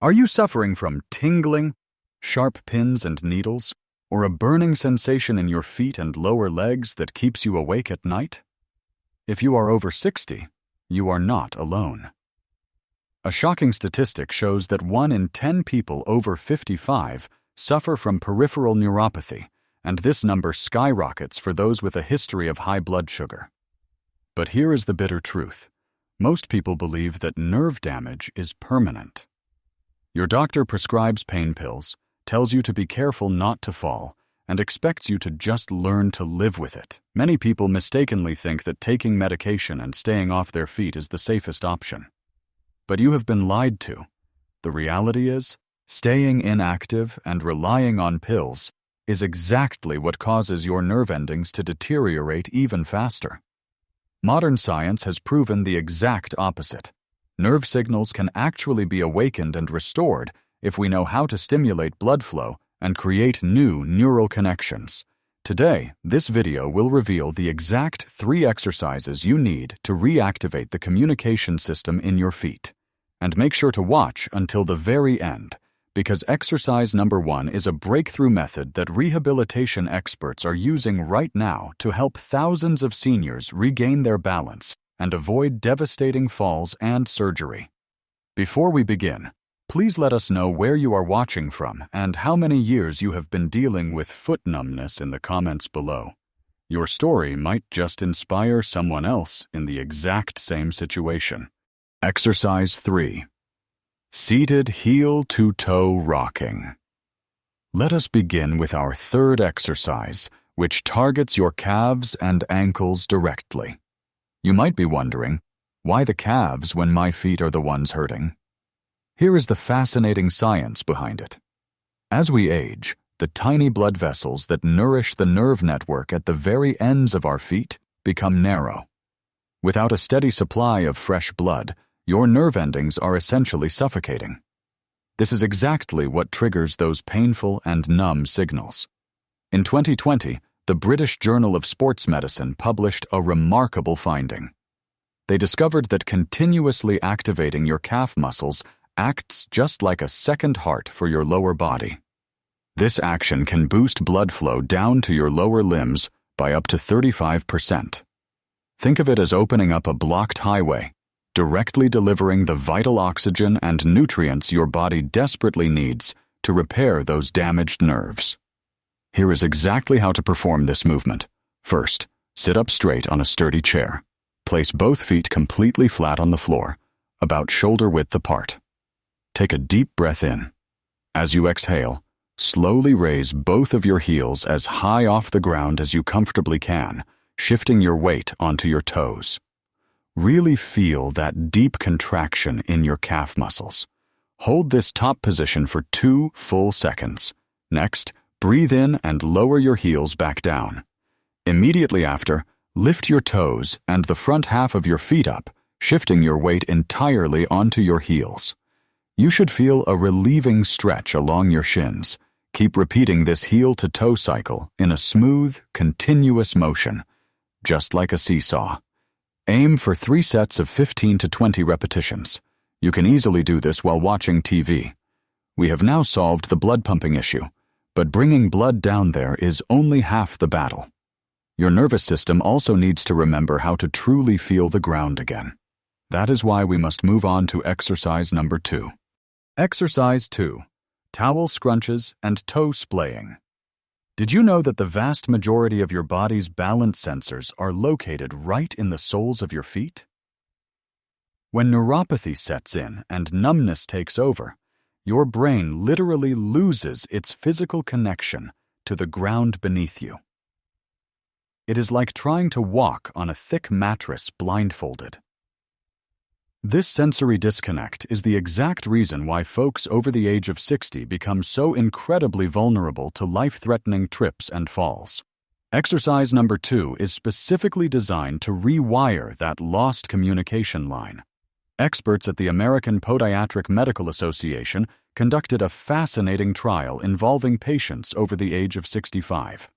Are you suffering from tingling, sharp pins and needles, or a burning sensation in your feet and lower legs that keeps you awake at night? If you are over 60, you are not alone. A shocking statistic shows that 1 in 10 people over 55 suffer from peripheral neuropathy, and this number skyrockets for those with a history of high blood sugar. But here is the bitter truth. Most people believe that nerve damage is permanent. Your doctor prescribes pain pills, tells you to be careful not to fall, and expects you to just learn to live with it. Many people mistakenly think that taking medication and staying off their feet is the safest option. But you have been lied to. The reality is, staying inactive and relying on pills is exactly what causes your nerve endings to deteriorate even faster. Modern science has proven the exact opposite. Nerve signals can actually be awakened and restored if we know how to stimulate blood flow and create new neural connections. Today, this video will reveal the exact 3 exercises you need to reactivate the communication system in your feet. And make sure to watch until the very end, because exercise number 1 is a breakthrough method that rehabilitation experts are using right now to help thousands of seniors regain their balance and avoid devastating falls and surgery. Before we begin, please let us know where you are watching from and how many years you have been dealing with foot numbness in the comments below. Your story might just inspire someone else in the exact same situation. Exercise 3. Seated heel-to-toe rocking. Let us begin with our 3rd exercise, which targets your calves and ankles directly. You might be wondering, why the calves when my feet are the ones hurting? Here is the fascinating science behind it. As we age, the tiny blood vessels that nourish the nerve network at the very ends of our feet become narrow. Without a steady supply of fresh blood, your nerve endings are essentially suffocating. This is exactly what triggers those painful and numb signals. In 2020, the British Journal of Sports Medicine published a remarkable finding. They discovered that continuously activating your calf muscles acts just like a second heart for your lower body. This action can boost blood flow down to your lower limbs by up to 35%. Think of it as opening up a blocked highway, directly delivering the vital oxygen and nutrients your body desperately needs to repair those damaged nerves. Here is exactly how to perform this movement. First, sit up straight on a sturdy chair. Place both feet completely flat on the floor, about shoulder width apart. Take a deep breath in. As you exhale, slowly raise both of your heels as high off the ground as you comfortably can, shifting your weight onto your toes. Really feel that deep contraction in your calf muscles. Hold this top position for 2 full seconds. Next, breathe in and lower your heels back down. Immediately after, lift your toes and the front half of your feet up, shifting your weight entirely onto your heels. You should feel a relieving stretch along your shins. Keep repeating this heel-to-toe cycle in a smooth, continuous motion, just like a seesaw. Aim for 3 sets of 15 to 20 repetitions. You can easily do this while watching TV. We have now solved the blood pumping issue, but bringing blood down there is only half the battle. Your nervous system also needs to remember how to truly feel the ground again. That is why we must move on to exercise number 2. Exercise 2. Towel scrunches and toe splaying. Did you know that the vast majority of your body's balance sensors are located right in the soles of your feet? When neuropathy sets in and numbness takes over, your brain literally loses its physical connection to the ground beneath you. It is like trying to walk on a thick mattress blindfolded. This sensory disconnect is the exact reason why folks over the age of 60 become so incredibly vulnerable to life-threatening trips and falls. Exercise number 2 is specifically designed to rewire that lost communication line. Experts at the American Podiatric Medical Association conducted a fascinating trial involving patients over the age of 65.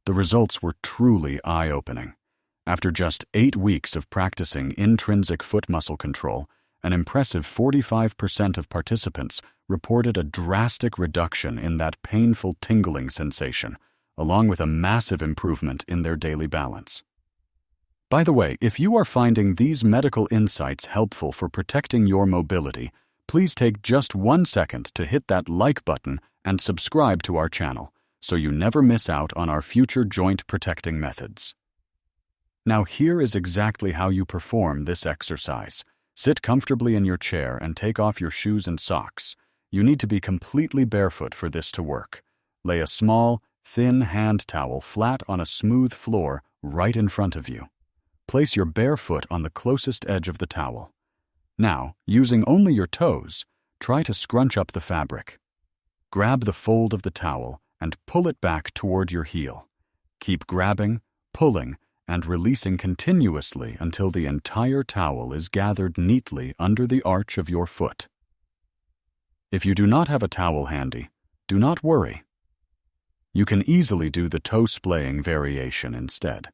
The results were truly eye-opening. After just 8 weeks of practicing intrinsic foot muscle control an impressive 45% of participants reported a drastic reduction in that painful tingling sensation, along with a massive improvement in their daily balance. By the way, if you are finding these medical insights helpful for protecting your mobility, please take just 1 second to hit that like button and subscribe to our channel so you never miss out on our future joint protecting methods. Now here is exactly how you perform this exercise. Sit comfortably in your chair and take off your shoes and socks. You need to be completely barefoot for this to work. Lay a small, thin hand towel flat on a smooth floor right in front of you. Place your bare foot on the closest edge of the towel. Now, using only your toes, try to scrunch up the fabric. Grab the fold of the towel and pull it back toward your heel. Keep grabbing, pulling, and releasing continuously until the entire towel is gathered neatly under the arch of your foot. If you do not have a towel handy, do not worry. You can easily do the toe splaying variation instead.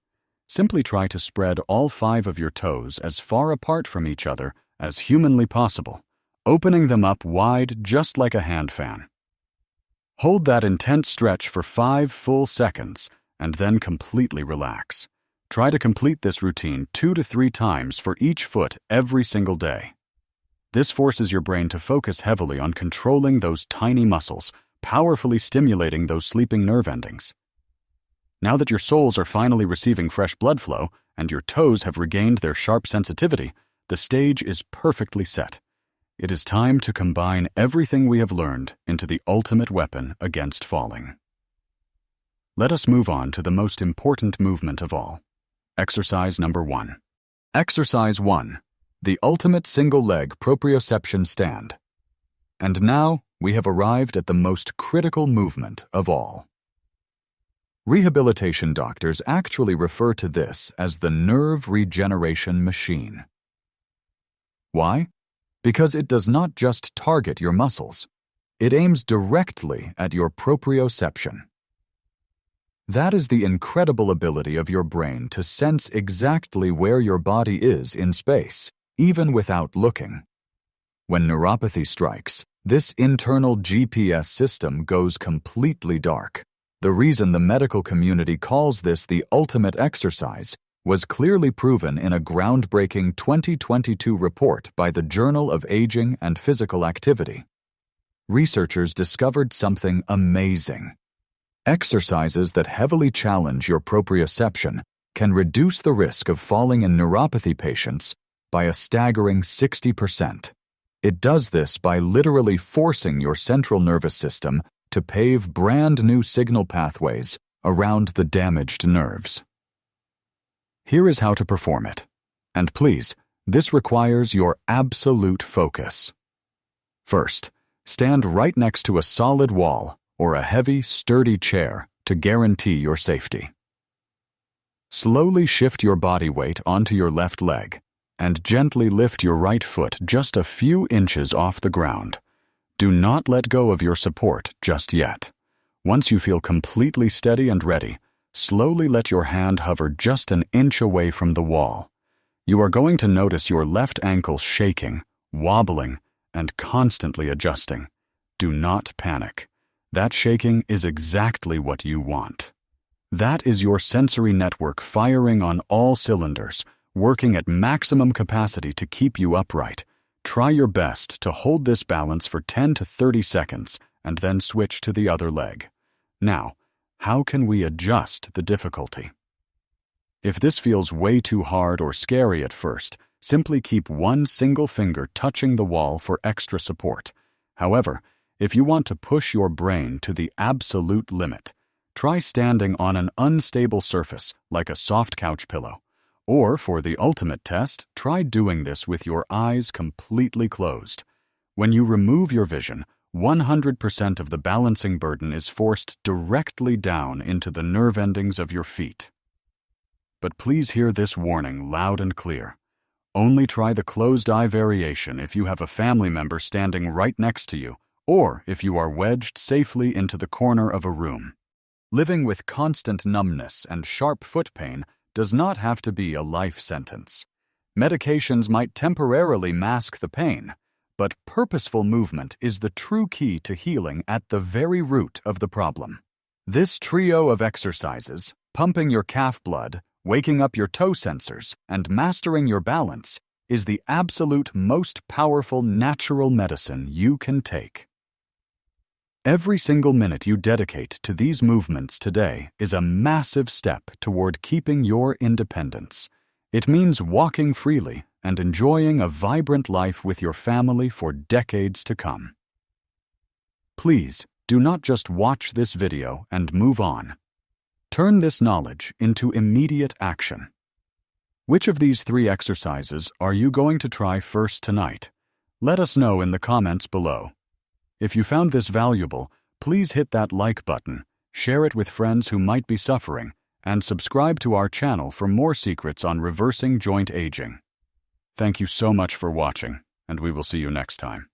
Simply try to spread all 5 of your toes as far apart from each other as humanly possible, opening them up wide just like a hand fan. Hold that intense stretch for 5 full seconds and then completely relax. Try to complete this routine 2 to 3 times for each foot every single day. This forces your brain to focus heavily on controlling those tiny muscles, powerfully stimulating those sleeping nerve endings. Now that your soles are finally receiving fresh blood flow and your toes have regained their sharp sensitivity, the stage is perfectly set. It is time to combine everything we have learned into the ultimate weapon against falling. Let us move on to the most important movement of all. Exercise number 1. Exercise 1. The ultimate single-leg proprioception stand. And now we have arrived at the most critical movement of all. Rehabilitation doctors actually refer to this as the nerve regeneration machine. Why? Because it does not just target your muscles. It aims directly at your proprioception. That is the incredible ability of your brain to sense exactly where your body is in space, even without looking. When neuropathy strikes, this internal GPS system goes completely dark. The reason the medical community calls this the ultimate exercise was clearly proven in a groundbreaking 2022 report by the Journal of Aging and Physical Activity. Researchers discovered something amazing. Exercises that heavily challenge your proprioception can reduce the risk of falling in neuropathy patients by a staggering 60%. It does this by literally forcing your central nervous system to pave brand new signal pathways around the damaged nerves. Here is how to perform it. And please, this requires your absolute focus. First, stand right next to a solid wall or a heavy, sturdy chair to guarantee your safety. Slowly shift your body weight onto your left leg and gently lift your right foot just a few inches off the ground. Do not let go of your support just yet. Once you feel completely steady and ready, slowly let your hand hover just an inch away from the wall. You are going to notice your left ankle shaking, wobbling, and constantly adjusting. Do not panic. That shaking is exactly what you want. That is your sensory network firing on all cylinders, working at maximum capacity to keep you upright. Try your best to hold this balance for 10 to 30 seconds and then switch to the other leg. Now, how can we adjust the difficulty? If this feels way too hard or scary at first, simply keep one single finger touching the wall for extra support. However, if you want to push your brain to the absolute limit, try standing on an unstable surface like a soft couch pillow. Or, for the ultimate test, try doing this with your eyes completely closed. When you remove your vision, 100% of the balancing burden is forced directly down into the nerve endings of your feet. But please hear this warning loud and clear. Only try the closed eye variation if you have a family member standing right next to you, or if you are wedged safely into the corner of a room. Living with constant numbness and sharp foot pain does not have to be a life sentence. Medications might temporarily mask the pain, but purposeful movement is the true key to healing at the very root of the problem. This trio of exercises, pumping your calf blood, waking up your toe sensors, and mastering your balance, is the absolute most powerful natural medicine you can take. Every single minute you dedicate to these movements today is a massive step toward keeping your independence. It means walking freely and enjoying a vibrant life with your family for decades to come. Please, do not just watch this video and move on. Turn this knowledge into immediate action. Which of these 3 exercises are you going to try first tonight? Let us know in the comments below. If you found this valuable, please hit that like button, share it with friends who might be suffering, and subscribe to our channel for more secrets on reversing joint aging. Thank you so much for watching, and we will see you next time.